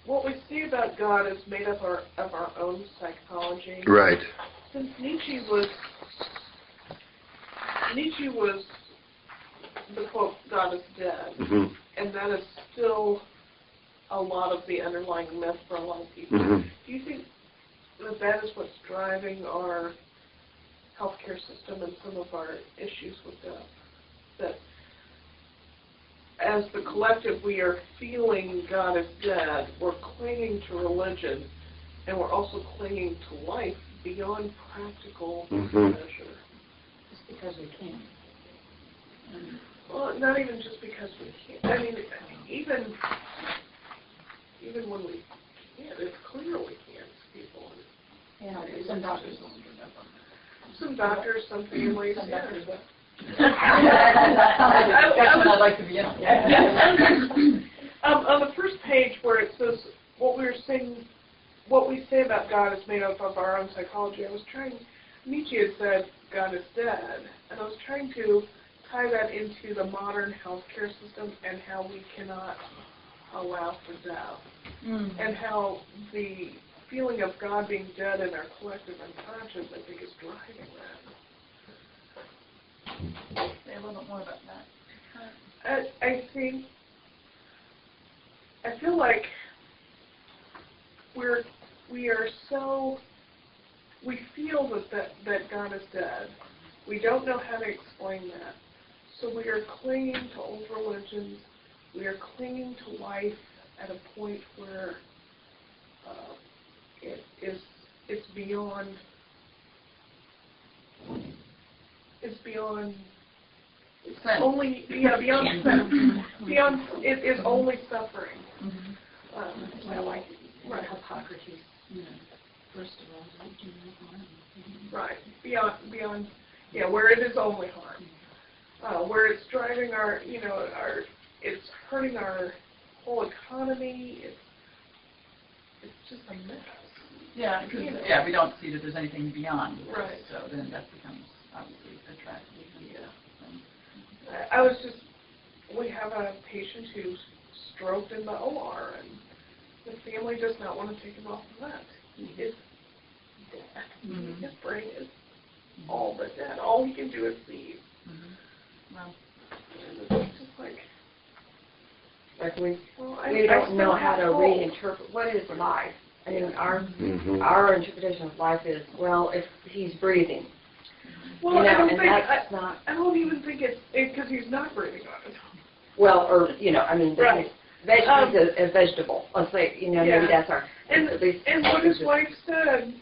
what we see about God is made up of our own psychology. Right. Since Nietzsche was the quote, God is dead, and that is still a lot of the underlying myth for a lot of people. Do you think that that is what's driving our healthcare system and some of our issues with death? That as the collective, we are feeling God is dead, we're clinging to religion, and we're also clinging to life beyond practical measure. Just because we can. Well, not even just because we can't. I mean, even when we can't, it's clear we can't. People. Yeah, some doctors don't do that. Some doctors, some families. Some doctors will. That's what I'd like to be in. On the first page where it says what we say about God is made up of our own psychology, Nietzsche had said God is dead, and I was trying to tie that into the modern healthcare system and how we cannot allow for death, and how the feeling of God being dead in our collective unconscious, I think, is driving that. Say a little bit more about that. I feel like we feel that God is dead. We don't know how to explain that. So we are clinging to old religions. We are clinging to life at a point where it's beyond it is only suffering. I like Hippocrates. First of all, don't do no harm. Right. Beyond where it is only harm. Where it's driving it's hurting our whole economy. It's just a mess. Yeah, because we don't see that there's anything beyond. Right. So then that becomes obviously attractive. Yeah. We have a patient who's stroked in the OR, and the family does not want to take him off the vent. He is dead. His brain is all but dead. All he can do is see. Wow. It's just like we don't know how to reinterpret what is life. I mean, our interpretation of life is, well, if he's breathing. Well, I don't even think it's because he's not breathing on it. Well, or right. He's a vegetable. Let's say, maybe that's our. And what his wife said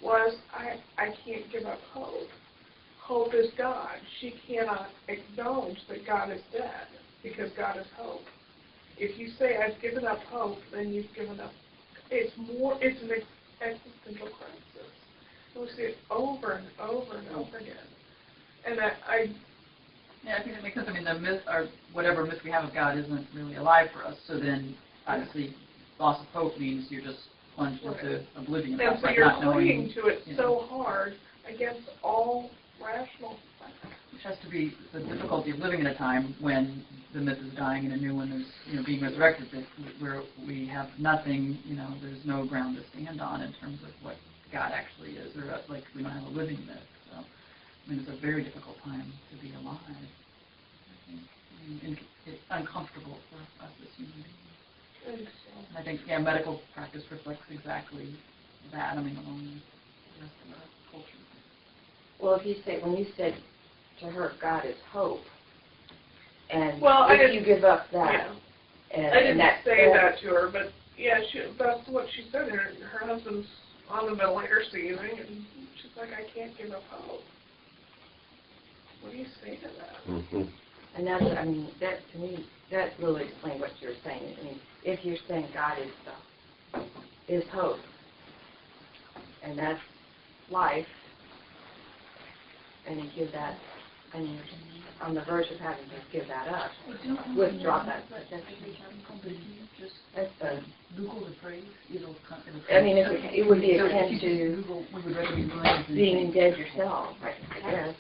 was, I can't give up hope. Hope is God. She cannot acknowledge that God is dead because God is hope. If you say I've given up hope, then you've given up. It's an existential crisis. And we see it over and over and over again. And I think it makes sense. I mean, the myth, or whatever myth we have of God, isn't really alive for us. So then, obviously, loss of hope means you're just plunged into oblivion. And so you're clinging to it so hard against all rational facts. Which has to be the difficulty of living in a time when the myth is dying and a new one is being resurrected, where we have nothing, there's no ground to stand on in terms of what God actually is, or like we don't have a living myth. So, I mean, it's a very difficult time to be alive. I think it's uncomfortable for us as human beings. And I think, medical practice reflects exactly that. I mean, along with the rest of the culture. Well, when you said to her, God is hope, and if you give up that, I didn't say that to her, but that's what she said. Her husband's on the ventilator seizing, and she's like, I can't give up hope. What do you say to that? And that's, that to me, that really explains what you're saying. I mean, if you're saying God is hope, and that's life, and you give that, and you're on the verge of having to give that up, withdraw that. That's the Google the phrase. it would be akin to being dead yourself, I guess.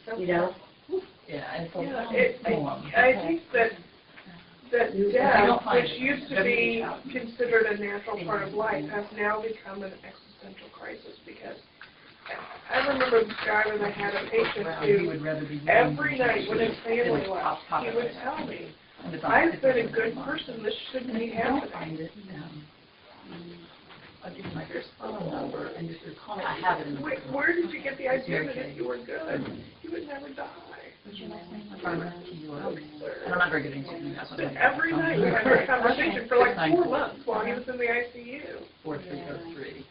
Yeah, and I think that that you death, don't find which it, used to then be reach out. considered a natural part of life, has now become an existential crisis because I remember this guy when I had a patient He who would rather be every night when his family It left, pop he it would right tell now. me, And it's on- I've it's been a on good the person, this shouldn't And be if you don't happening. find it, I'll give you my phone number, and if you're calling, I have it in the Where did you get the idea that okay. if you were good, you would never die? What's your last name? And I'm not very good at answering emails. But every night we had this conversation for like 4 months while he was in the ICU. 4303.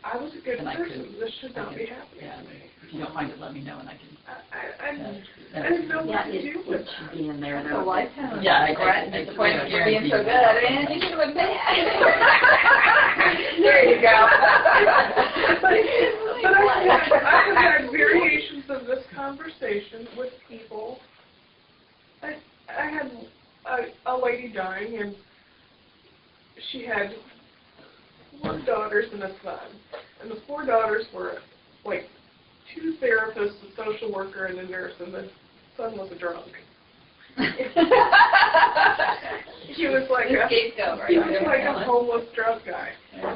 I was a good And I person. could- This should not be happening Yeah, to me. if you don't find it, let me know, and I can. I didn't know what to do It with should that. be in there. That's a lifetime. Yeah, I Disappointment for guarantee being so you. good. And you should have been bad. There you go. But I've had variations of this conversation with people. I had a lady dying, and she had 4 daughters and a son. And the 4 daughters were like 2 therapists, a social worker, and a nurse, and the son was a drunk. He was like a homeless drunk guy.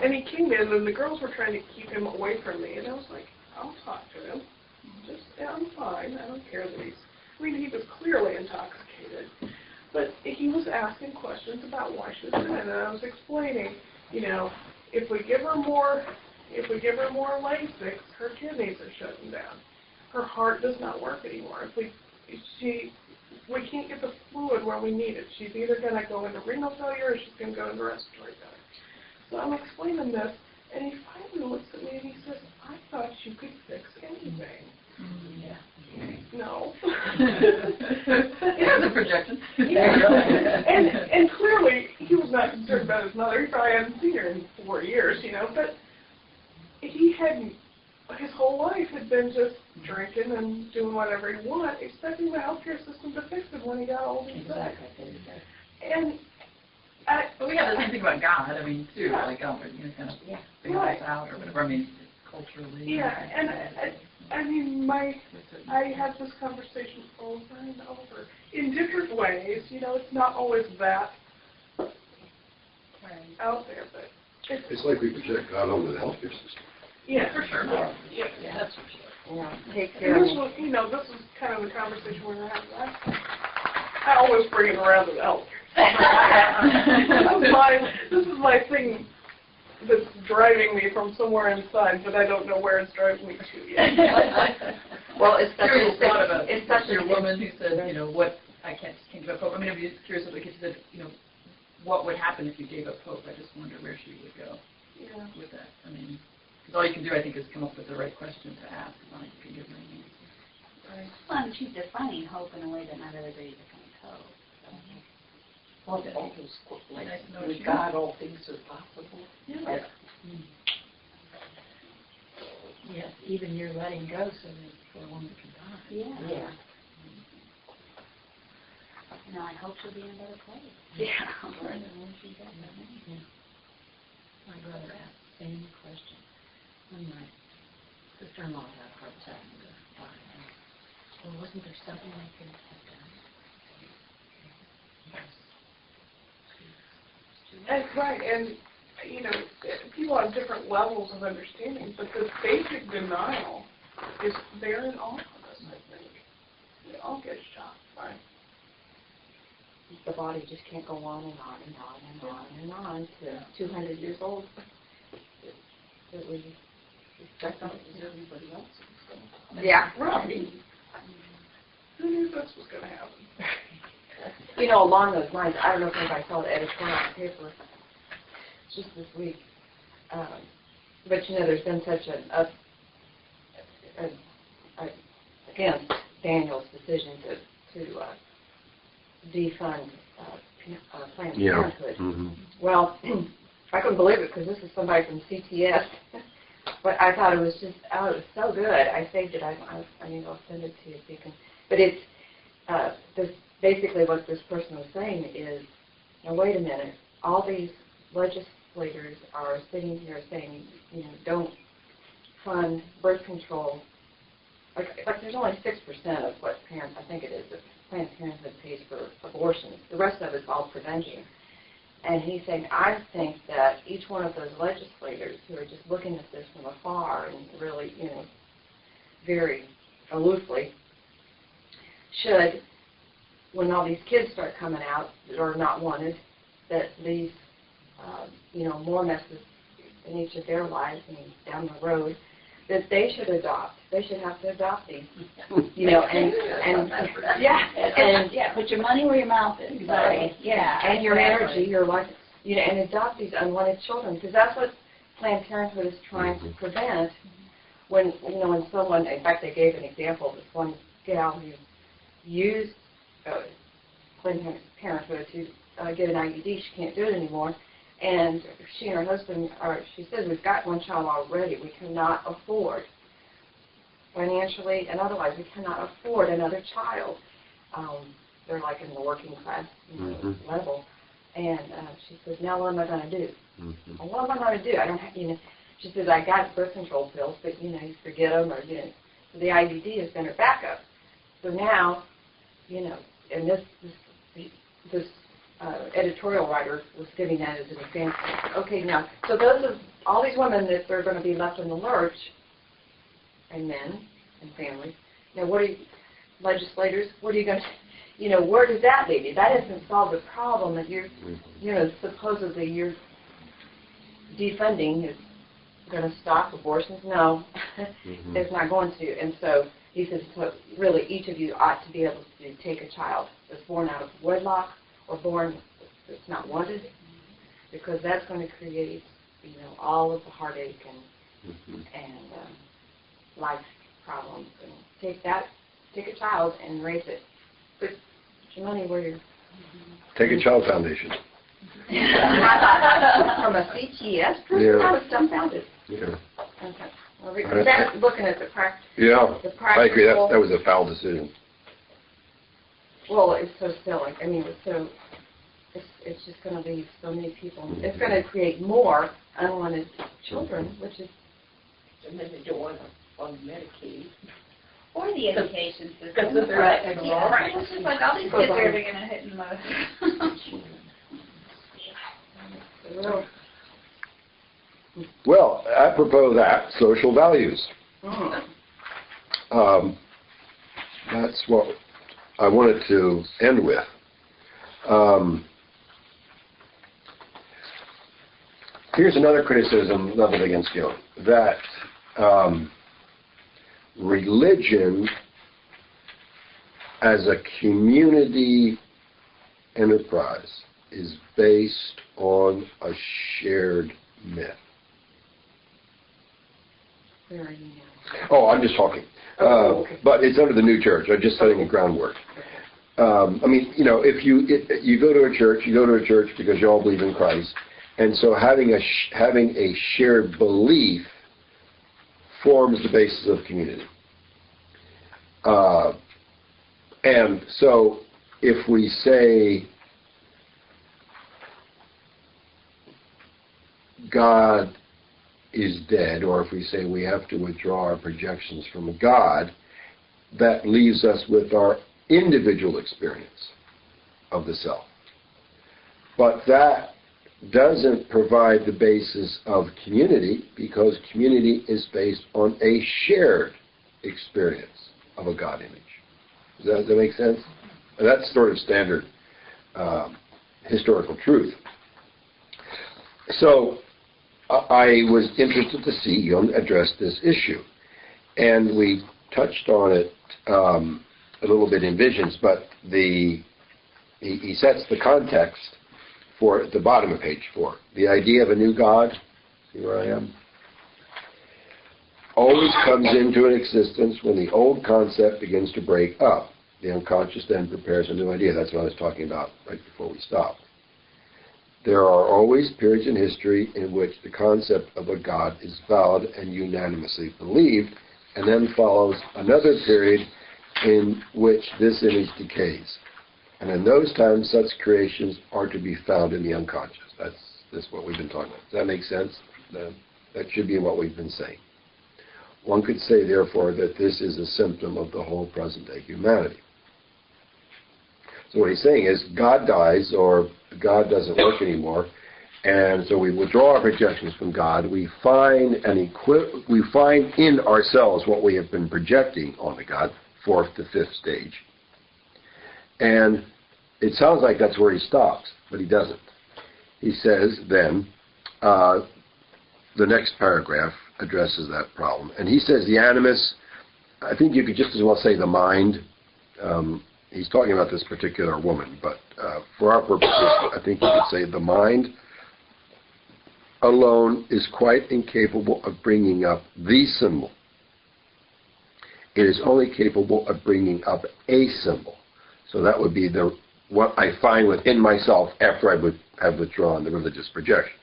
And he came in, and the girls were trying to keep him away from me. And I was like, I'll talk to him. I'm fine. I don't care that he's... I mean, he was clearly intoxicated. But he was asking questions about why she was doing it. And I was explaining, you know, if we give her more Lasix, her kidneys are shutting down. Her heart does not work anymore. We can't get the fluid where we need it. She's either going to go into renal failure or she's going to go into respiratory failure. So I'm explaining this, and he finally looks at me and he says, I thought you could fix anything. Yeah. No. Here's a projection. And clearly, he was not concerned about his mother. He probably hadn't seen her in 4 years, you know, but he hadn't, his whole life had been just drinking and doing whatever he wanted, expecting the healthcare system to fix it when he got old and sick. And But we have the same thing about God, I mean, too, Yeah. like, kind of bail Right. us out or whatever, I mean, culturally. yeah, and I mean, I had this conversation over and over in different ways. You know, it's not always that out there, but It's like we project God onto the healthcare system. yeah, for sure. Yeah. That's for sure. Yeah, take care And of this me. was, you know, this was kind of the conversation we were having last time. I always bring it around to the healthcare. This is my thing that's driving me from somewhere inside, but I don't know where it's driving me to yet. Well, it's such Curious thought about it's such your a woman who said, you know, what, I can't give up hope. I mean, I'd be curious if she said, you know, what would happen if you gave up hope? I just wonder where she would go with that. I mean, because all you can do, I think, is come up with the right question to ask. It's not like you can give her an answer. Right. Well, and she's defining hope in a way that not everybody defines hope. Well, all those Nice to know with what you God, all things are possible. Yeah. Yes, even you're letting go so that for a woman can die. Yeah. Yeah. No, I hope she'll be in a better place. Yeah. Right. When she's at that age. My brother asked the same question when my sister-in-law had a heart attack and died. Well, wasn't there something I could have done? Yes. That's right, and you know, people have different levels of understanding, but the basic denial is there in all of us, I think. We all get shocked by it. The body just can't go on and on and on and on and on to 200 years old. That we expect Everybody else is going. Yeah. Right. Who knew this was going to happen? You know, along those lines, I don't know if anybody saw the editorial in the paper just this week, but you know, there's been such against Daniel's decision to defund Planned Parenthood. Mm-hmm. Well, I couldn't believe it because this is somebody from CTS. But I thought it was just, oh, it was so good. I saved it. I'll send it to you if you can. But it's this basically what this person was saying is, now wait a minute, all these legislators are sitting here saying, you know, don't fund birth control. Like there's only 6% of what parents, I think it is, Planned Parenthood pays for abortions. The rest of it's all prevention. And he's saying, I think that each one of those legislators who are just looking at this from afar and really, very aloofly, should, when all these kids start coming out that are not wanted, that these, more messes in each of their lives and down the road, that they should adopt. They should have to adopt these, and put your money where your mouth is. Right. Yeah. And your energy, your life, and adopt these unwanted children, because that's what Planned Parenthood is trying to prevent. When someone, in fact, they gave an example of this one gal who used Planned Parenthood to get an IUD. She can't do it anymore. And she and her husband she says, we've got one child already. We cannot afford, financially and otherwise, we cannot afford another child. They're like in the working class level. And she says, now what am I going to do? Well, what am I going to do? I don't have, she says, I got birth control pills, but, you forget them or, so the IUD has been her backup. So now, and this editorial writer was giving that as an example. Okay, now, so those are all these women that they're going to be left in the lurch, and men and families. Now, legislators, what are you going to, where does that leave you? That doesn't solve the problem that you're, supposedly you're defunding is going to stop abortions. No, it's not going to. And so he says, so really, each of you ought to be able to take a child that's born out of wedlock or born that's not wanted, because that's going to create, all of the heartache and life problems. And take a child and raise it. Put your money where you're. Take a Child Foundation. From a CTS person, Yeah. that was dumbfounded. Yeah. Okay. Well, that's looking at the practice. Yeah. The I agree. That practical. was a foul decision. Well, it's so silly. I mean, it's just going to leave so many people. It's going to create more unwanted children, which is. And then they don't want on Medicaid. Or the education system. Because of their Right. economic- Yeah. Right. It's just like all these kids are going to hit in the... Well, apropos that, social values. That's what I wanted to end with. Here's another criticism leveled against Gill, that religion as a community enterprise is based on a shared myth. Where are you now? Oh, I'm just talking. Okay. But it's under the new church. I'm just setting the groundwork. If you go to a church, you go to a church because you all believe in Christ, and so having a shared belief forms the basis of community. And so, if we say God is dead, or if we say we have to withdraw our projections from God, that leaves us with our individual experience of the self. But that doesn't provide the basis of community, because community is based on a shared experience of a God image. Does that make sense? And that's sort of standard historical truth. So I was interested to see Jung address this issue. And we touched on it a little bit in Visions, but he sets the context for at the bottom of page 4. The idea of a new God, see where I am? Always comes into an existence when the old concept begins to break up. The unconscious then prepares a new idea. That's what I was talking about right before we stopped. There are always periods in history in which the concept of a God is valid and unanimously believed, and then follows another period in which this image decays. And in those times, such creations are to be found in the unconscious. That's what we've been talking about. Does that make sense? That should be what we've been saying. One could say, therefore, that this is a symptom of the whole present-day humanity. So what he's saying is God dies, or God doesn't work anymore, and so we withdraw our projections from God. We find we find in ourselves what we have been projecting onto God, fourth to fifth stage. And it sounds like that's where he stops, but he doesn't. He says then, the next paragraph addresses that problem. And he says the animus, I think you could just as well say the mind. He's talking about this particular woman, but for our purposes, I think you could say the mind alone is quite incapable of bringing up the symbol. It is only capable of bringing up a symbol. So that would be what I find within myself after I would have withdrawn the religious projection.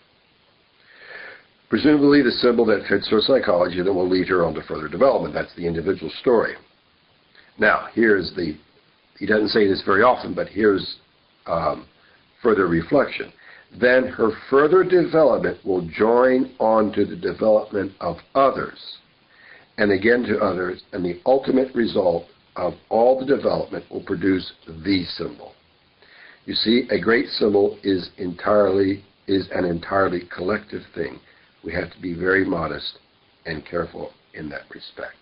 Presumably the symbol that fits her psychology that will lead her on to further development. That's the individual story. Now, he doesn't say this very often, but here's further reflection. Then her further development will join on to the development of others, and again to others, and the ultimate result of all the development will produce the symbol. You see, a great symbol is an entirely collective thing. We have to be very modest and careful in that respect.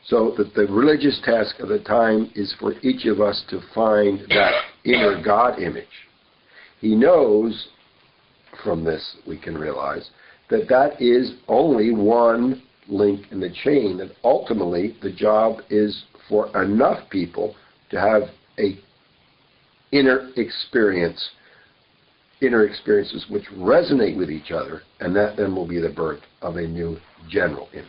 So that the religious task of the time is for each of us to find that inner God image. He knows, from this we can realize, that that is only one link in the chain, that ultimately the job is for enough people to have a inner experiences which resonate with each other, and that then will be the birth of a new general image.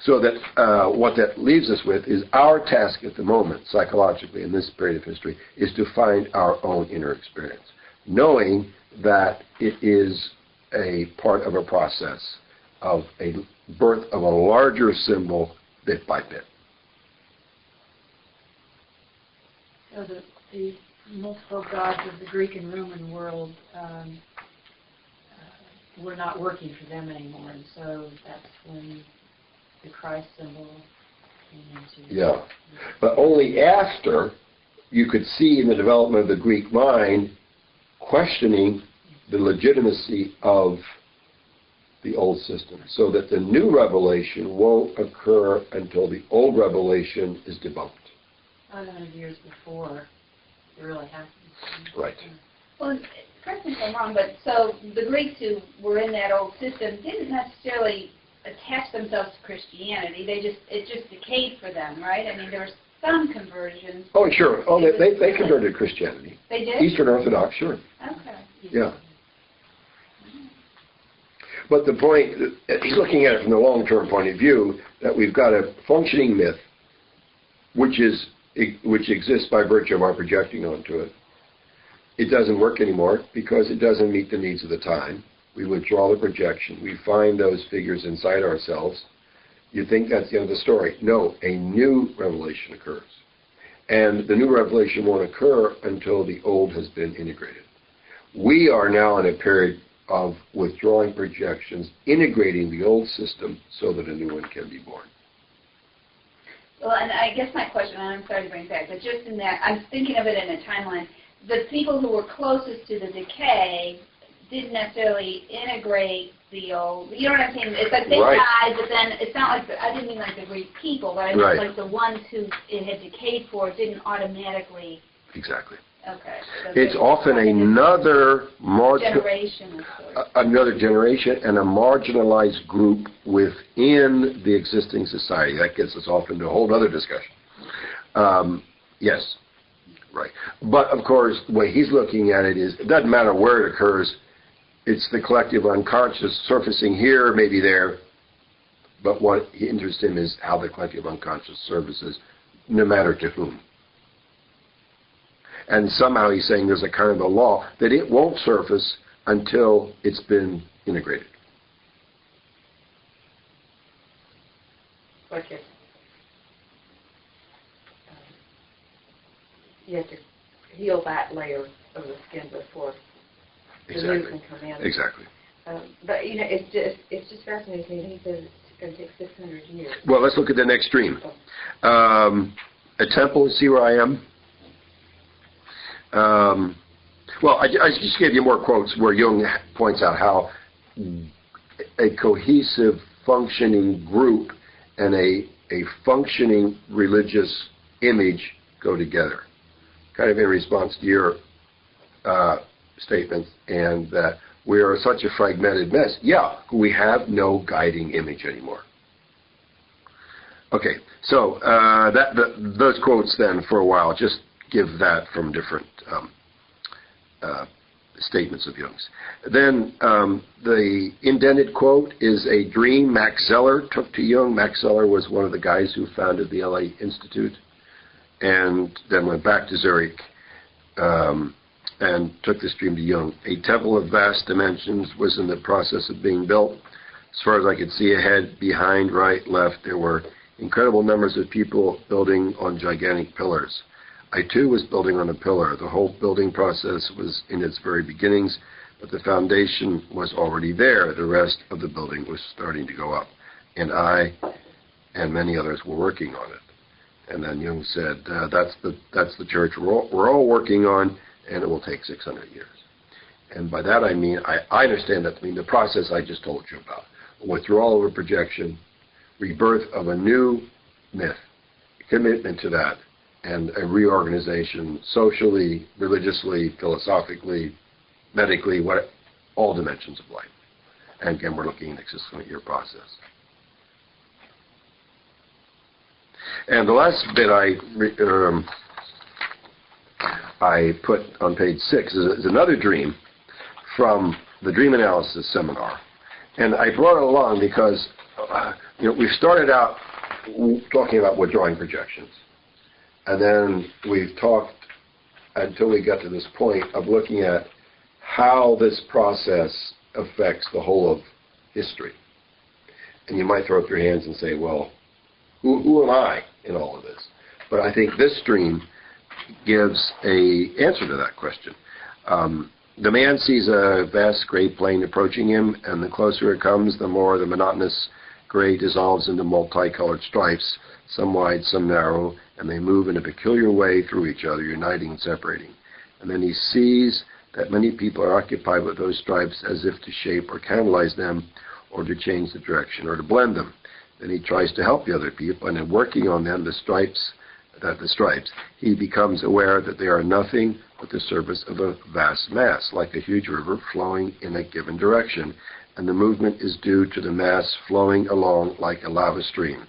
So that what that leaves us with is our task at the moment, psychologically, in this period of history, is to find our own inner experience, knowing that it is a part of a process of a birth of a larger symbol bit by bit. So the multiple gods of the Greek and Roman world were not working for them anymore, and so that's when the Christ symbol came into... Yeah, but only after you could see in the development of the Greek mind questioning the legitimacy of the old system, so that the new revelation won't occur until the old revelation is debunked. 500 years before it really happened. Right. Well, correct me if I'm wrong, but so the Greeks who were in that old system didn't necessarily attach themselves to Christianity. It just decayed for them, right? I mean, there were some conversions. Oh, sure. Oh, they converted to Christianity. They did? Eastern Orthodox, sure. Okay. Yeah. But the point, he's looking at it from the long-term point of view, that we've got a functioning myth which exists by virtue of our projecting onto it. It doesn't work anymore because it doesn't meet the needs of the time. We withdraw the projection. We find those figures inside ourselves. You think that's the end of the story. No, a new revelation occurs. And the new revelation won't occur until the old has been integrated. We are now in a period of withdrawing projections, integrating the old system so that a new one can be born. Well, and I guess my question, and I'm sorry to bring it back, but just in that, I'm thinking of it in a timeline. The people who were closest to the decay didn't necessarily integrate the old. You know what I'm saying? It's like they died, but then it's not like I didn't mean like the Greek people, but I mean like the ones who it had decayed for didn't automatically. Exactly. Okay. So it's often another generation. Another generation and a marginalized group within the existing society. That gets us off into a whole other discussion. Yes. Right. But, of course, the way he's looking at it is, it doesn't matter where it occurs. It's the collective unconscious surfacing here, maybe there. But what interests him is how the collective unconscious surfaces, no matter to whom. And somehow he's saying there's a kind of a law that it won't surface until it's been integrated. Like if you have to heal that layer of the skin before the new can come in. Exactly. But you know, it's just fascinating. He says it's going to take 600 years. Well, let's look at the next dream. A temple. See where I am? well, I just gave you more quotes where Jung points out how a cohesive, functioning group and a functioning religious image go together. Kind of in response to your statement, and that we are such a fragmented mess. Yeah, we have no guiding image anymore. Okay, so those quotes then for a while, just give that from different statements of Jung's. Then the indented quote is a dream Max Zeller took to Jung. Max Zeller was one of the guys who founded the LA Institute and then went back to Zurich and took this dream to Jung. A temple of vast dimensions was in the process of being built. As far as I could see ahead, behind, right, left, there were incredible numbers of people building on gigantic pillars. I too was building on a pillar. The whole building process was in its very beginnings, but the foundation was already there. The rest of the building was starting to go up, and I and many others were working on it. And then Jung said, that's the church we're all working on, and it will take 600 years. And by that I mean, I understand that to mean the process I just told you about. Withdrawal of a projection, rebirth of a new myth, commitment to that, and a reorganization socially, religiously, philosophically, medically, all dimensions of life. And again, we're looking at a 600-year process. And the last bit I put on page 6 is another dream from the Dream Analysis Seminar. And I brought it along because we've started out talking about withdrawing projections. And then we've talked until we got to this point of looking at how this process affects the whole of history. And you might throw up your hands and say, well, who am I in all of this? But I think this dream gives an answer to that question. The man sees a vast gray plane approaching him, and the closer it comes, the more the monotonous gray dissolves into multicolored stripes, some wide, some narrow, and they move in a peculiar way through each other, uniting and separating. And then he sees that many people are occupied with those stripes as if to shape or canalize them, or to change the direction, or to blend them. Then he tries to help the other people, and in working on them, the stripes, he becomes aware that they are nothing but the surface of a vast mass, like a huge river flowing in a given direction, and the movement is due to the mass flowing along like a lava stream,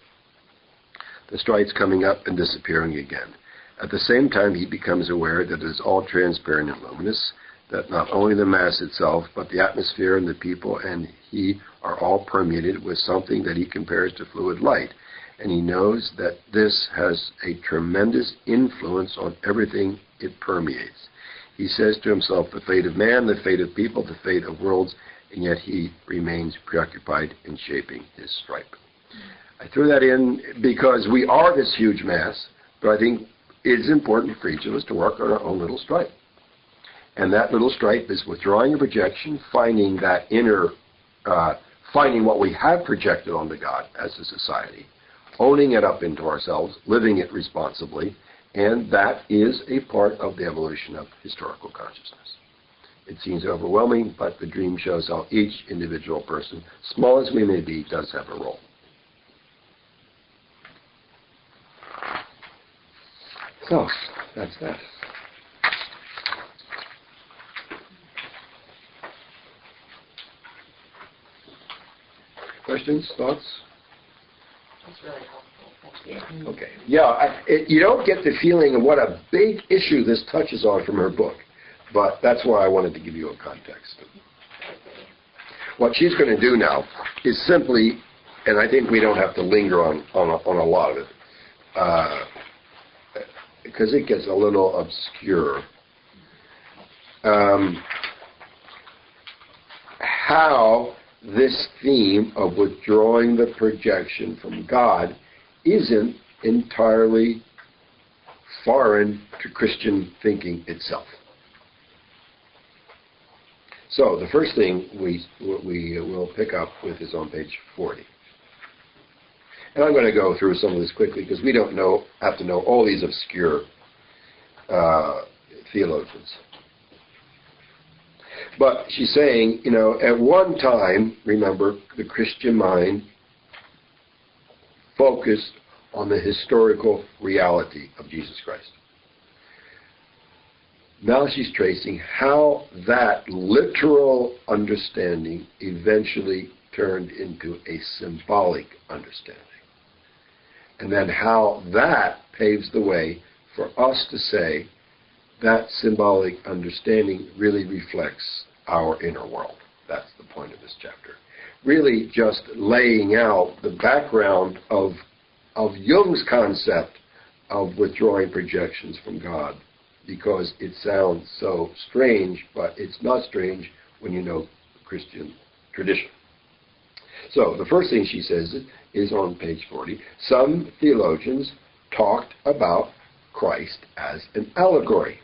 the stripes coming up and disappearing again. At the same time, he becomes aware that it is all transparent and luminous, that not only the mass itself, but the atmosphere and the people and he are all permeated with something that he compares to fluid light. And he knows that this has a tremendous influence on everything it permeates. He says to himself, the fate of man, the fate of people, the fate of worlds, and yet he remains preoccupied in shaping his stripe. I threw that in because we are this huge mass, but I think it's important for each of us to work on our own little stripe. And that little stripe is withdrawing a projection, finding that inner, finding what we have projected onto God as a society, owning it up into ourselves, living it responsibly, and that is a part of the evolution of historical consciousness. It seems overwhelming, but the dream shows how each individual person, small as we may be, does have a role. So, that's that. Questions, thoughts? That's really helpful. Thank you. Okay. Yeah, you don't get the feeling of what a big issue this touches on from her book, but that's why I wanted to give you a context. What she's going to do now is simply, and I think we don't have to linger on a lot of it, because it gets a little obscure. How this theme of withdrawing the projection from God isn't entirely foreign to Christian thinking itself. So the first thing we will pick up with is on page 40. And I'm going to go through some of this quickly because we don't have to know all these obscure theologians. But she's saying, at one time, remember, the Christian mind focused on the historical reality of Jesus Christ. Now she's tracing how that literal understanding eventually turned into a symbolic understanding. And then how that paves the way for us to say that symbolic understanding really reflects our inner world. That's the point of this chapter. Really just laying out the background of Jung's concept of withdrawing projections from God, because it sounds so strange, but it's not strange when you know Christian tradition. So the first thing she says is on page 40. Some theologians talked about Christ as an allegory.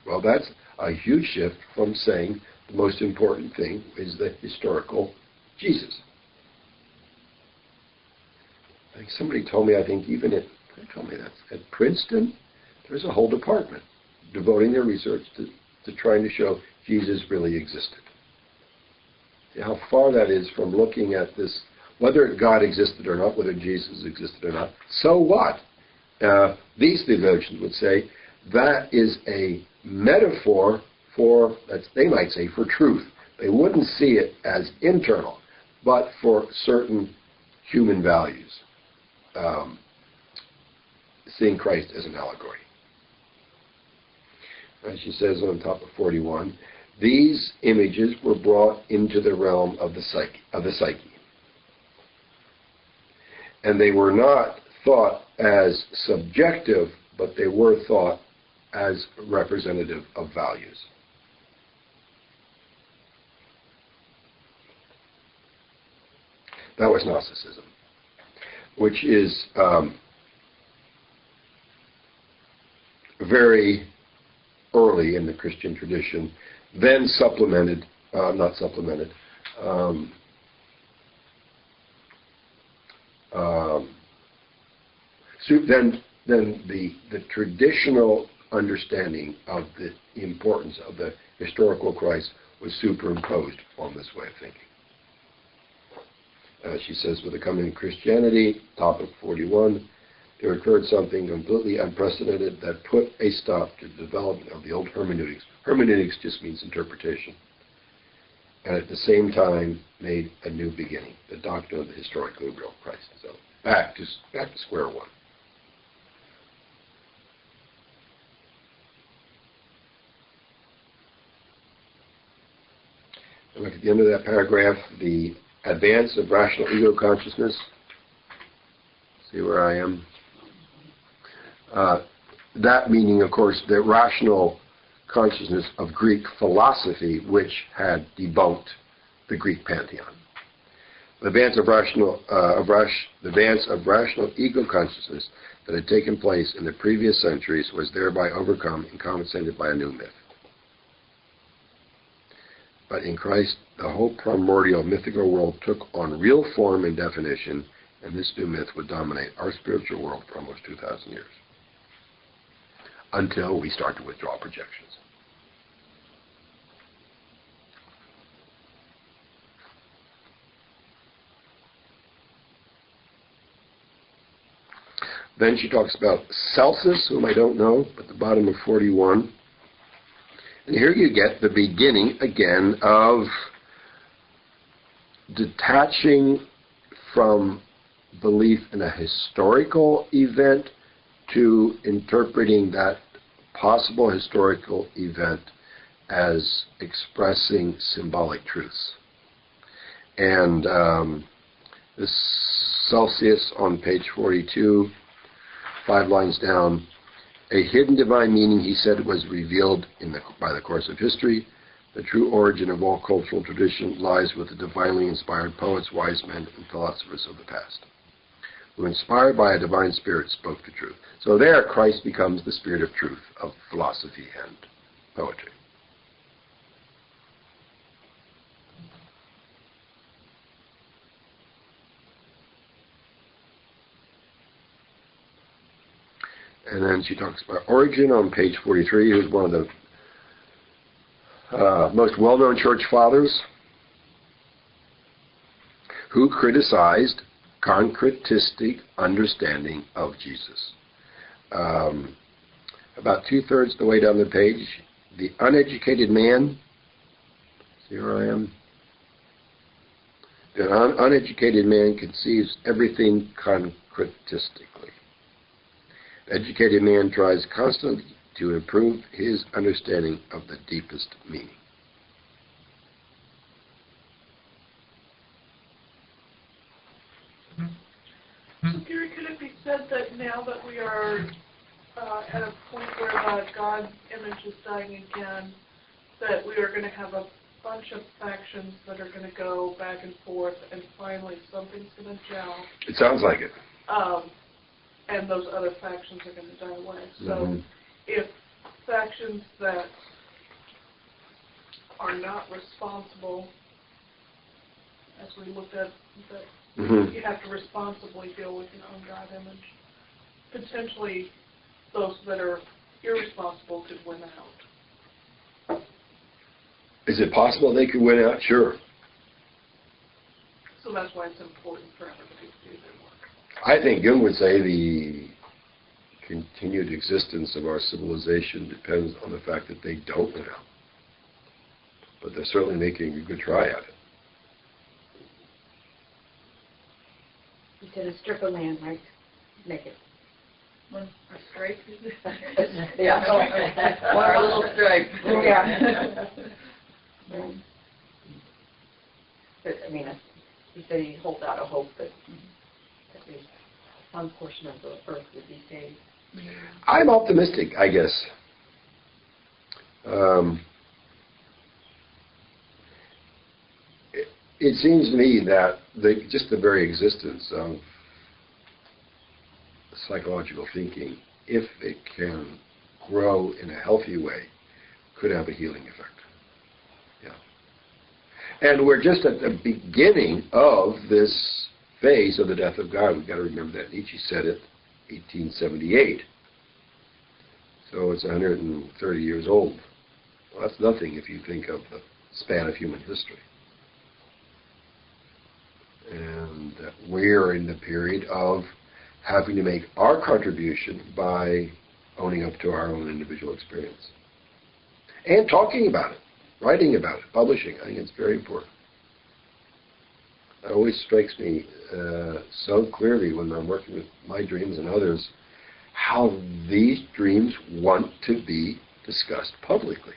Well, that's a huge shift from saying the most important thing is the historical Jesus. I think somebody told me, even at Princeton, there's a whole department devoting their research to trying to show Jesus really existed. See how far that is from looking at this, whether God existed or not, whether Jesus existed or not. So what? These theologians would say that is a metaphor for, they might say, for truth. They wouldn't see it as internal, but for certain human values. Seeing Christ as an allegory. As she says on top of 41, these images were brought into the realm of the psyche. And they were not thought as subjective, but they were thought as representative of values. That was Gnosticism, which is very early in the Christian tradition, then supplemented, not supplemented, then the traditional understanding of the importance of the historical Christ was superimposed on this way of thinking. She says, with the coming of Christianity, topic 41, there occurred something completely unprecedented that put a stop to the development of the old hermeneutics. Hermeneutics just means interpretation. And at the same time made a new beginning, the doctrine of the historically real Christ. So back to square one. And look at the end of that paragraph, the advance of rational ego consciousness. See where I am? That meaning, of course, the rational consciousness of Greek philosophy, which had debunked the Greek pantheon. The advance of rational ego consciousness that had taken place in the previous centuries was thereby overcome and compensated by a new myth. But in Christ, the whole primordial mythical world took on real form and definition, and this new myth would dominate our spiritual world for almost 2,000 years, until we start to withdraw projections. Then she talks about Celsus, whom I don't know, at the bottom of 41. And here you get the beginning, again, of detaching from belief in a historical event to interpreting that possible historical event as expressing symbolic truths. And this Celsius on page 42, 5 lines down, a hidden divine meaning, he said, was revealed by the course of history. The true origin of all cultural tradition lies with the divinely inspired poets, wise men, and philosophers of the past, who, inspired by a divine spirit, spoke the truth. So there, Christ becomes the spirit of truth, of philosophy and poetry. And then she talks about Origen on page 43, who's one of the most well-known church fathers, who criticized concretistic understanding of Jesus. About 2/3 the way down the page, the uneducated man, here I am, the uneducated man conceives everything concretistically. The educated man tries constantly to improve his understanding of the deepest meaning. So, Gary, could it be said that now that we are at a point where the God image is dying again, that we are going to have a bunch of factions that are going to go back and forth, and finally something's going to gel? It sounds like it. And those other factions are going to die away. So if factions that are not responsible, as we looked at, that you have to responsibly deal with your own God image, potentially those that are irresponsible could win out. Is it possible they could win out? Sure. So that's why it's important for everybody to do their work. I think Jung would say the continued existence of our civilization depends on the fact that they don't win out. But they're certainly making a good try at it. You said a strip of land might make it. One, a strike? Yeah. One little strike. Yeah. But, I mean, he said he holds out a hope that at least some portion of the earth would be saved. I'm optimistic, I guess. It seems to me that just the very existence of psychological thinking, if it can grow in a healthy way, could have a healing effect. Yeah. And we're just at the beginning of this phase of the death of God. We've got to remember that. Nietzsche said it 1878. So it's 130 years old. Well, that's nothing if you think of the span of human history. And we're in the period of having to make our contribution by owning up to our own individual experience. And talking about it, writing about it, publishing. I think it's very important. It always strikes me so clearly when I'm working with my dreams and others, how these dreams want to be discussed publicly.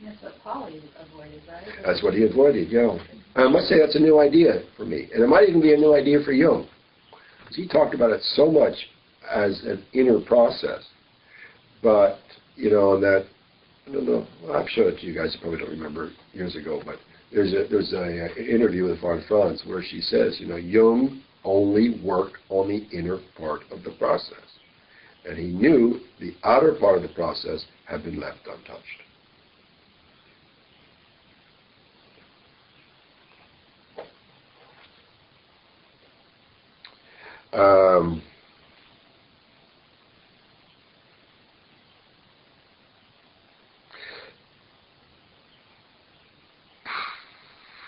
That's what Paul avoided, right? That's what he avoided, yeah. I must say that's a new idea for me. And it might even be a new idea for Jung. Because he talked about it so much as an inner process. But, you know, that, I don't know, I've showed it to you guys, you probably don't remember years ago, but there's an interview with von Franz where she says, you know, Jung only worked on the inner part of the process. And he knew the outer part of the process had been left untouched.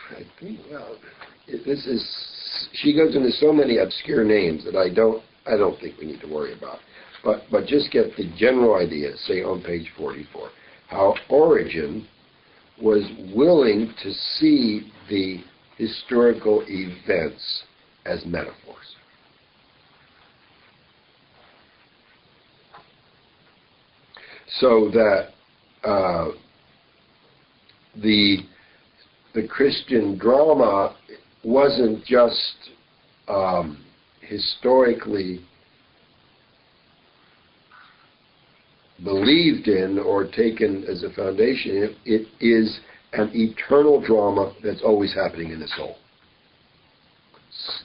I think, well, she goes into so many obscure names that I don't think we need to worry about. But just get the general idea, say on page 44, how Origen was willing to see the historical events as metaphors. So that the Christian drama wasn't just historically believed in or taken as a foundation. It is an eternal drama that's always happening in the soul.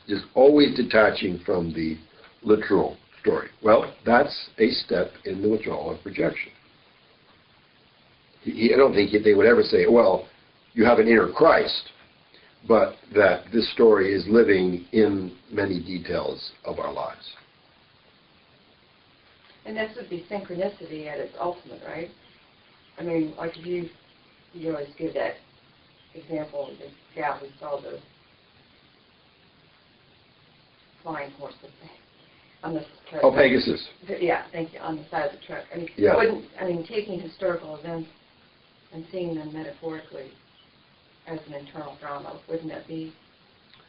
Just always detaching from the literal story. Well, that's a step in the withdrawal of projection. I don't think they would ever say, well, you have an inner Christ, but that this story is living in many details of our lives. And this would be synchronicity at its ultimate, right? I mean, like if you always give that example, the gal who saw the flying horse on the truck. Oh, Pegasus. Yeah, thank you, on the side of the truck. I mean, Yeah. taking historical events and seeing them metaphorically as an internal drama, wouldn't that be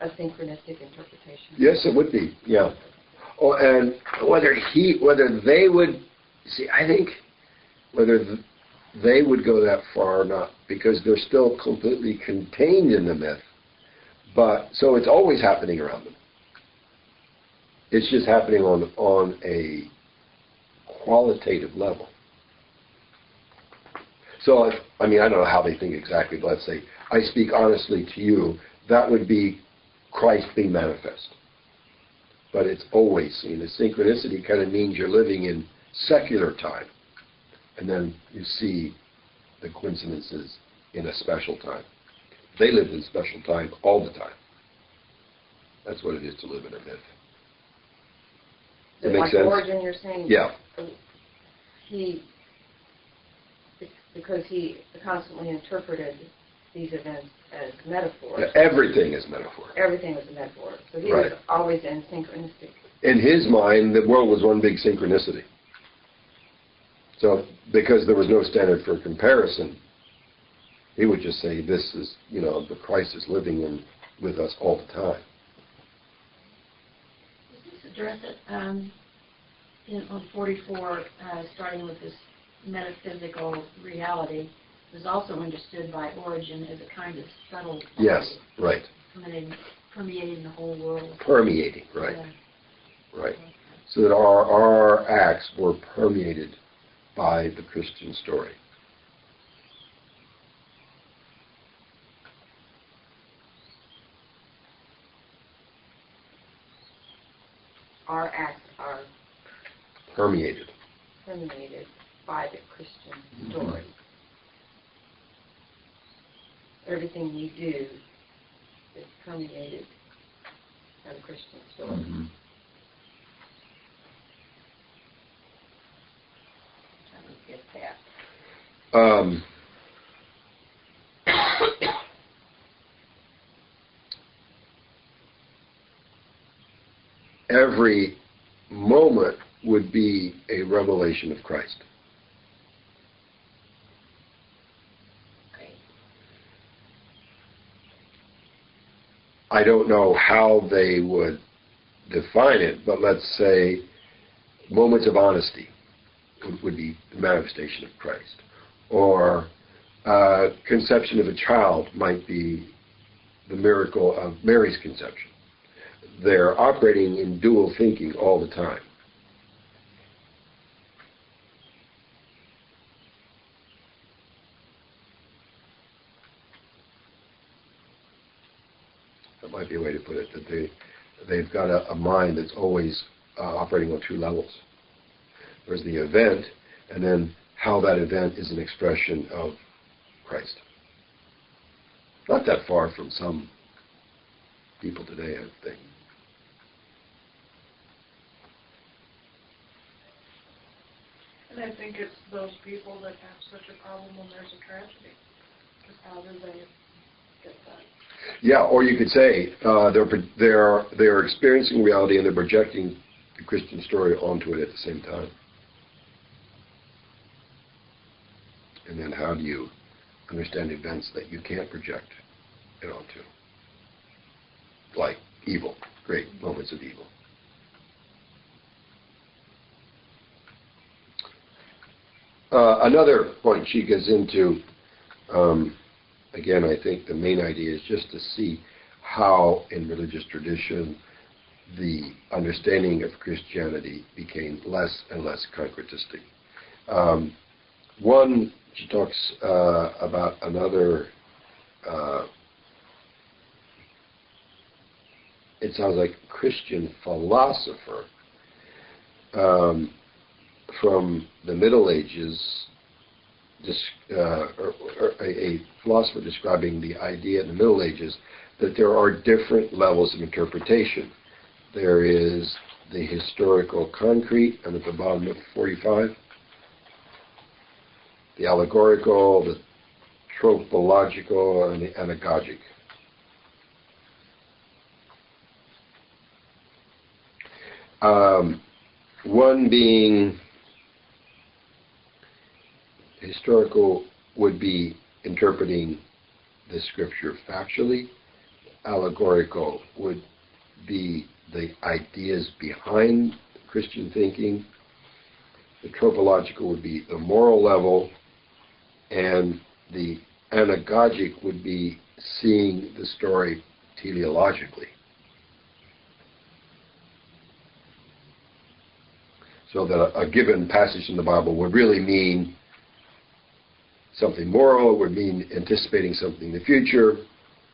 a synchronistic interpretation? Yes, it would be. Yeah. Oh, and whether they would see, I think whether they would go that far or not, because they're still completely contained in the myth. But so it's always happening around them. It's just happening on a qualitative level. So, I don't know how they think exactly, but let's say, I speak honestly to you, that would be Christ being manifest. But it's always seen. The synchronicity kind of means you're living in secular time. And then you see the coincidences in a special time. They lived in special time all the time. That's what it is to live in a myth. Does that make Like sense? Origin, you're saying? Yeah. Because he constantly interpreted these events as metaphors. Yeah, everything is metaphor. Everything was a metaphor. So he Right. was always in synchronistic. In his mind, the world was one big synchronicity. So, because there was no standard for comparison, he would just say, this is, the Christ is living with us all the time. Does this address it on 44, starting with this metaphysical reality, was also understood by Origin as a kind of subtle quality, Yes, right. permeating the whole world. Permeating, right, Yeah. right. So that our acts were permeated by the Christian story. Our acts are Permeated. permeated by the Christian story. Everything we do is permeated by the Christian story. Mm-hmm. I don't get that. Every moment would be a revelation of Christ. I don't know how they would define it, but let's say moments of honesty would be the manifestation of Christ. Or conception of a child might be the miracle of Mary's conception. They're operating in dual thinking all the time. That might be a way to put it, that they've got a mind that's always operating on two levels. There's the event, and then how that event is an expression of Christ. Not that far from some people today, I think. And I think it's those people that have such a problem when there's a tragedy. Because how do they get that? Yeah, or you could say they're experiencing reality and they're projecting the Christian story onto it at the same time. And then how do you understand events that you can't project it onto? Like evil, great moments of evil. Another point she gets into, again, I think the main idea is just to see how in religious tradition the understanding of Christianity became less and less concretistic. One, she talks about another, it sounds like Christian philosopher from the Middle Ages, a philosopher describing the idea in the Middle Ages that there are different levels of interpretation. There is the historical concrete, and at the bottom of 45, the allegorical, the tropological, and the anagogic. One being historical would be interpreting the scripture factually. Allegorical would be the ideas behind Christian thinking. The tropological would be the moral level, and the anagogic would be seeing the story teleologically. So that a given passage in the Bible would really mean something moral, would mean anticipating something in the future,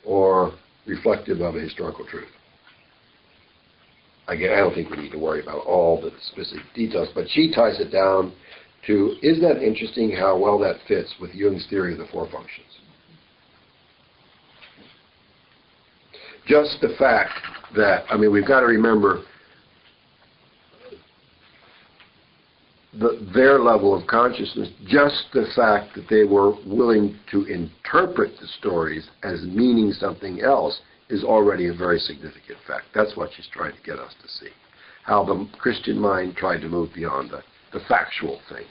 or reflective of a historical truth. Again, I don't think we need to worry about all the specific details, but she ties it down to, isn't that interesting how well that fits with Jung's theory of the four functions? Just the fact that, we've got to remember their level of consciousness, just the fact that they were willing to interpret the stories as meaning something else is already a very significant fact. That's what she's trying to get us to see. How the Christian mind tried to move beyond the factual thing.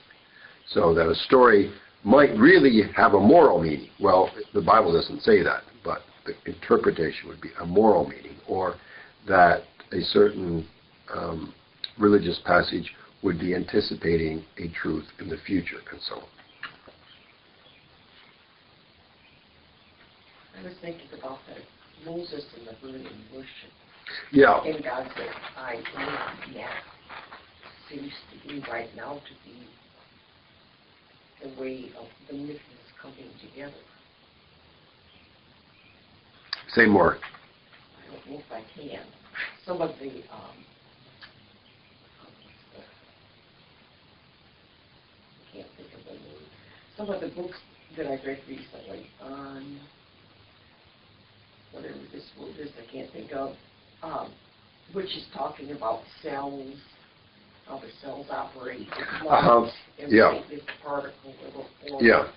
So that a story might really have a moral meaning. Well, the Bible doesn't say that, but the interpretation would be a moral meaning, or that a certain religious passage would be anticipating a truth in the future, and so on. I was thinking about that Moses and the burning bush. Yeah. And God said, I am that. Seems to be right now to be the way of the myths coming together. Say more. I don't know if I can. Some of the I can't think of the name. Some of the books that I've read recently on whatever this word is, I can't think of, which is talking about cells, how the cells operate, and yeah. this particle that will form. Yeah.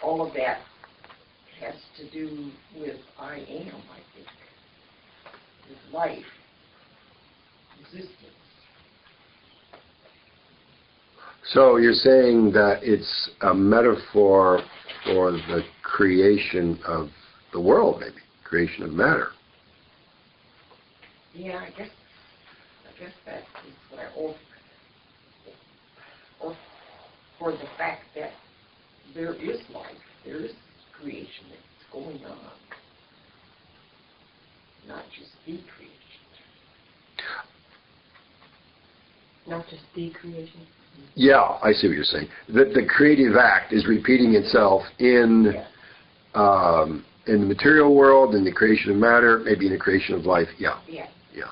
All of that has to do with I am, I think, with life, existence. So you're saying that it's a metaphor for the creation of the world, maybe, creation of matter. Yeah, I guess that is what or for the fact that there is life, there is creation that's going on, not just the creation. Not just the creation. Yeah, I see what you're saying. That the creative act is repeating itself in the material world, in the creation of matter, maybe in the creation of life. Yeah. Yeah. Yeah.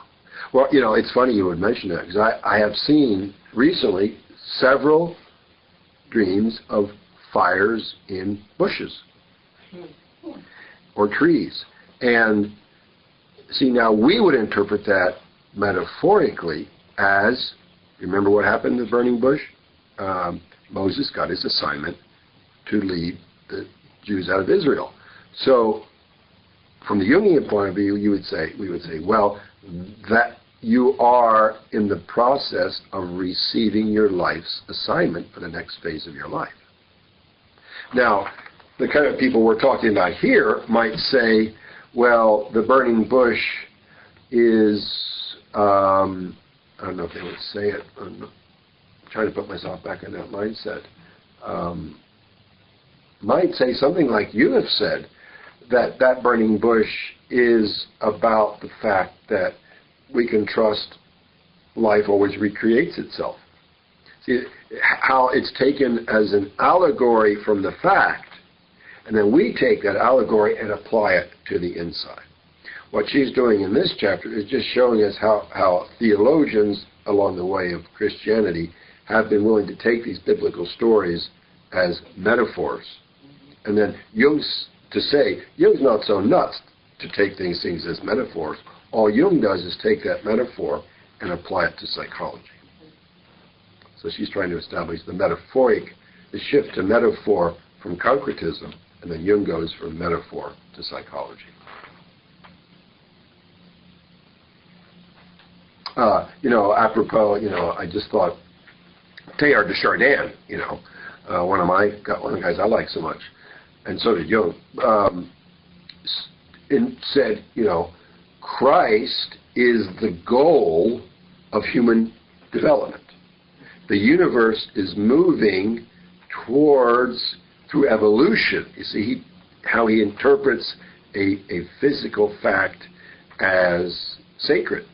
Well, it's funny you would mention that, because I have seen recently several dreams of fires in bushes or trees. And see, now we would interpret that metaphorically as, remember what happened in the burning bush? Moses got his assignment to lead the Jews out of Israel. So, from the Jungian point of view, we would say, well, that you are in the process of receiving your life's assignment for the next phase of your life. Now, the kind of people we're talking about here might say, well, the burning bush is, I don't know if they would say it, I'm trying to put myself back in that mindset, might say something like you have said, that burning bush is about the fact that we can trust life always recreates itself. See, how it's taken as an allegory from the fact, and then we take that allegory and apply it to the inside. What she's doing in this chapter is just showing us how theologians along the way of Christianity have been willing to take these biblical stories as metaphors. And then Jung's not so nuts to take things as metaphors. All Jung does is take that metaphor and apply it to psychology. So she's trying to establish the metaphoric, the shift to metaphor from concretism, and then Jung goes from metaphor to psychology. Apropos, I just thought Teilhard de Chardin, one of the guys I like so much, and so did Jung, said, Christ is the goal of human development. The universe is moving through evolution. You see, how he interprets a physical fact as sacred.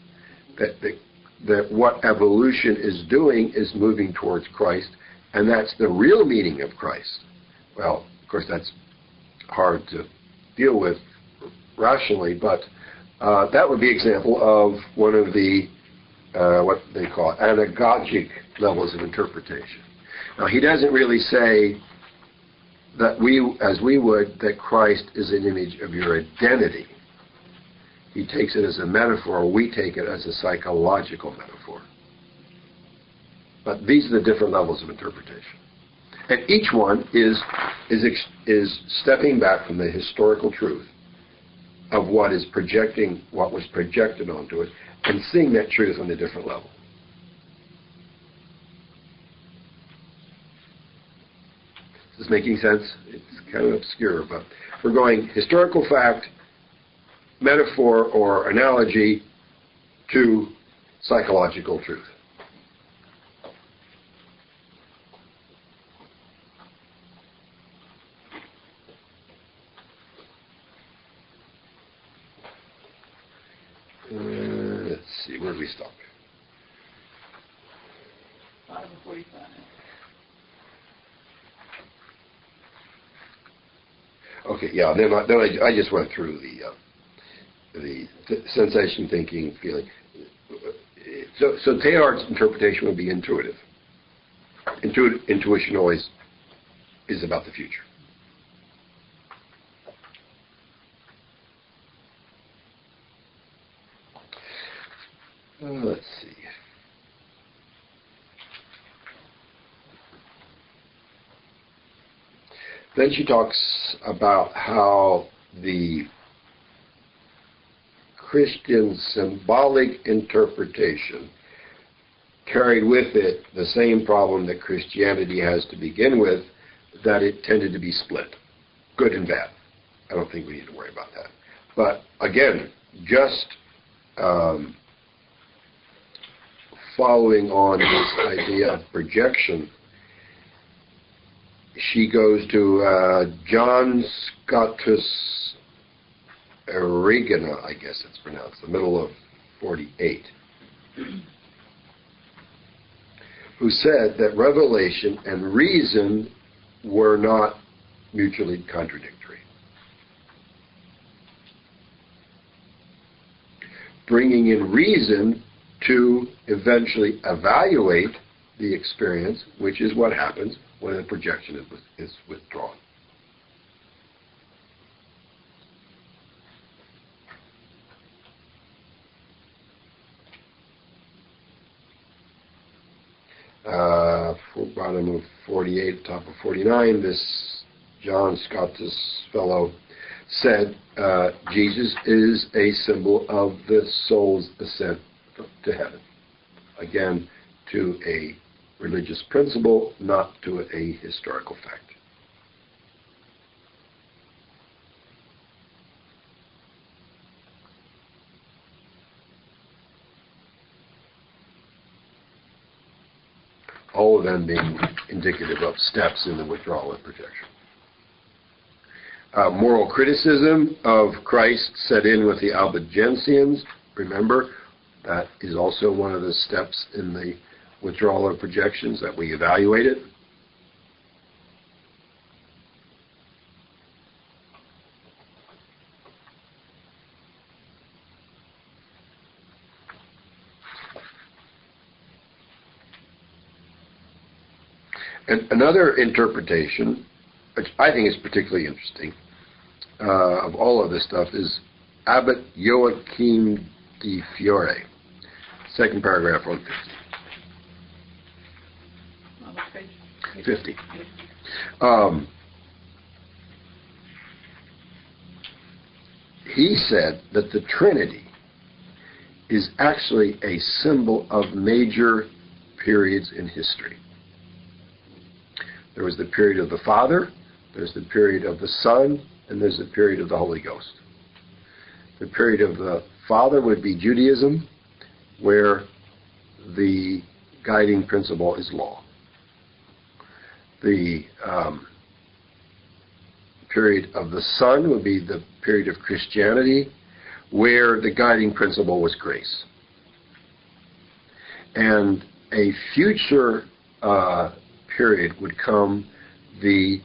That what evolution is doing is moving towards Christ, and that's the real meaning of Christ. Well, of course, that's hard to deal with rationally, but that would be an example of one of the, what they call anagogic levels of interpretation. Now, he doesn't really say that as we would, that Christ is an image of your identity. He takes it as a metaphor. We take it as a psychological metaphor. But these are the different levels of interpretation. And each one is stepping back from the historical truth of what was projected onto it, and seeing that truth on a different level. Is this making sense? It's kind of obscure, but we're going historical fact, metaphor or analogy to psychological truth. Let's see, where did we stop? 5:45. Okay, yeah. Then I just went through the sensation, thinking, feeling. So Teilhard's interpretation would be intuitive. Intuition always is about the future. Let's see. Then she talks about how the Christian symbolic interpretation carried with it the same problem that Christianity has to begin with, that it tended to be split, good and bad. I don't think we need to worry about that. But again, just following on this idea of projection, she goes to John Scotus Erigena, I guess it's pronounced, the middle of 48, who said that revelation and reason were not mutually contradictory. Bringing in reason to eventually evaluate the experience, which is what happens when a projection is withdrawn. Bottom of 48, top of 49, this John Scotus fellow said Jesus is a symbol of the soul's ascent to heaven. Again, to a religious principle, not to a historical fact. All of them being indicative of steps in the withdrawal and projection. Moral criticism of Christ set in with the Albigensians. Remember, that is also one of the steps in the withdrawal of projections, that we evaluate it. And another interpretation, which I think is particularly interesting, of all of this stuff, is Abbot Joachim de Fiore. Second paragraph on 50. He said that the Trinity is actually a symbol of major periods in history. There was the period of the Father, there's the period of the Son, and there's the period of the Holy Ghost. The period of the Father would be Judaism, where the guiding principle is law. The period of the Son would be the period of Christianity, where the guiding principle was grace. And a future period would come, the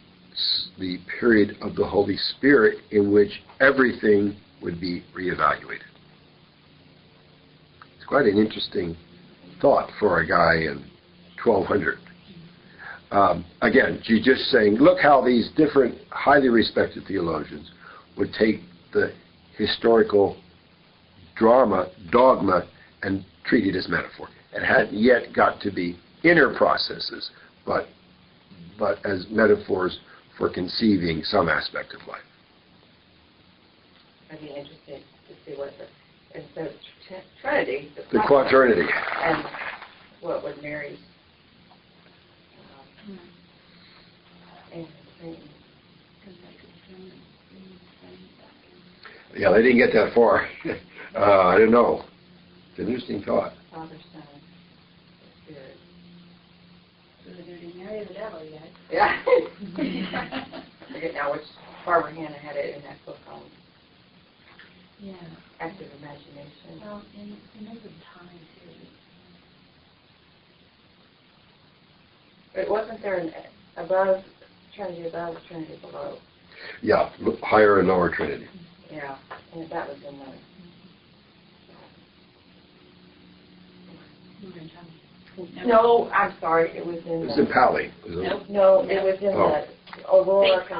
period of the Holy Spirit, in which everything would be reevaluated. It's quite an interesting thought for a guy in 1200. Again, she's just saying, look how these different highly respected theologians would take the historical dogma, and treat it as metaphor. It hadn't yet got to be inner processes, but as metaphors for conceiving some aspect of life. I'd be interested to see what instead of Trinity, The quaternity. And what would Mary's and Satan. Yeah, they didn't get that far. I don't know. It's an interesting thought. Father, Son, Spirit. So they're going to marry the devil yet. Yeah. I forget now which Barbara Hannah had it in that book on Yeah. active imagination. Well, and remember the time, too. It wasn't there above, Trinity above, Trinity below. Yeah, higher and lower Trinity. Yeah, and that was in the... No, I'm sorry, it was in It was the... in Pali. Nope. No, it was in Oh. the Aurora... Fake